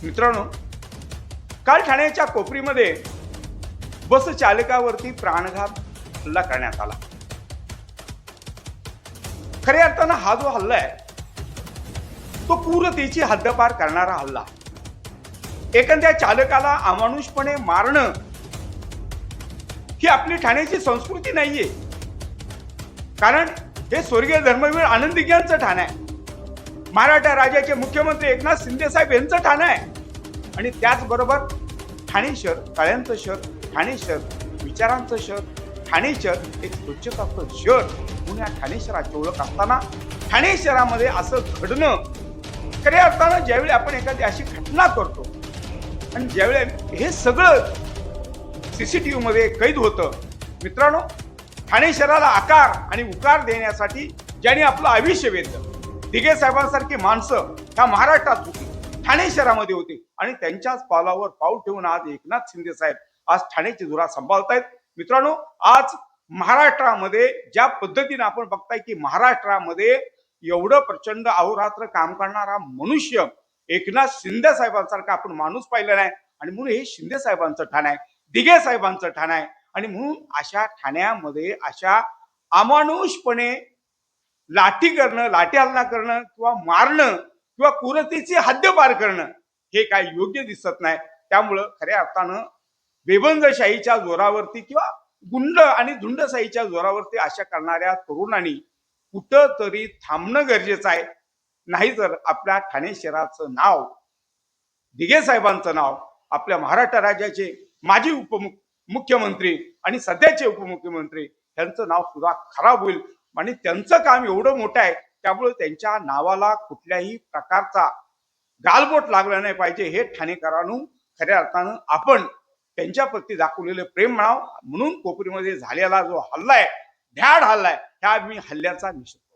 मित्रांनो, काल ठाण्याच्या कोपरीमध्ये बस चालकावरती प्राणघात हल्ला करण्यात आला. खऱ्या अर्थानं हा जो हल्ला आहे तो क्रूरतेची हद्दपार करणारा हल्ला. एखाद्या चालकाला अमानुषपणे मारणं ही आपली ठाण्याची संस्कृती नाहीये. कारण हे स्वर्गीय धर्मवीर आनंदी यांचं ठाणं आहे. महाराष्ट्र राज्याचे मुख्यमंत्री एकनाथ शिंदे साहेब यांचं ठाणं आहे. आणि त्याचबरोबर ठाणे शहर तळ्यांचं शहर, ठाणे शहर विचारांचं शहर, ठाणे शहर एक स्वच्छताचं शहर म्हणून या ठाणे शहराची ओळख असताना ठाणे शहरामध्ये असं घडणं खऱ्या अर्थानं ज्यावेळी आपण एखादी अशी घटना करतो आणि ज्यावेळी हे सगळं सीसीटीव्ही मध्ये कैद होतं. मित्रांनो, ठाणे शहराला आकार आणि उकार देण्यासाठी ज्यांनी आपलं आयुष्य वेधलं, दिघे साहेबांसारखी माणसं ह्या महाराष्ट्रात होती, ठाणे शहरामध्ये होती आणि त्यांच्याच पावलावर पाऊल ठेवून आज एकनाथ शिंदे साहेब आज ठाण्याची धुरा सांभाळतायत. मित्रांनो, आज महाराष्ट्रामध्ये ज्या पद्धतीने आपण बघताय की महाराष्ट्रामध्ये एवढं प्रचंड अहोरात्र काम करणारा मनुष्य एकनाथ शिंदे साहेबांसारखा आपण माणूस पाहिला नाही. आणि म्हणून हे शिंदे साहेबांचं ठाणं आहे, दिघे साहेबांचं ठाणं आहे. आणि म्हणून अशा ठाण्यामध्ये अशा अमानुषपणे लाठी करणं, लाठी हल्ला करणं किंवा मारणं किंवा क्रूरतेची हद्द पार करणं हे काय योग्य दिसत नाही. त्यामुळं खऱ्या अर्थानं बेबंदशाहीच्या जोरावरती किंवा गुंड आणि झुंडशाहीच्या जोरावरती अशा करणाऱ्या तरुणांनी कुठंतरी थांबणं गरजेचं आहे. नाही तर आपल्या ठाणे शहराचं नाव, दिघे साहेबांचं नाव, आपल्या महाराष्ट्र राज्याचे माजी उपमुख्यमंत्री आणि सध्याचे उपमुख्यमंत्री यांचं नाव सुद्धा खराब होईल. आणि त्यांचं काम एवढं मोठं आहे त्यामुळे त्यांच्या नावाला कुठल्याही प्रकारचा गालबोट लागला नाही पाहिजे. हे ठाणेकरांनो खऱ्या अर्थानं आपण त्यांच्या प्रती दाखवलेलं प्रेम म्हणावं. म्हणून कोपरीमध्ये झालेला जो हल्ला आहे, भ्याड हल्ला आहे, ह्या मी हल्ल्याचा निषेध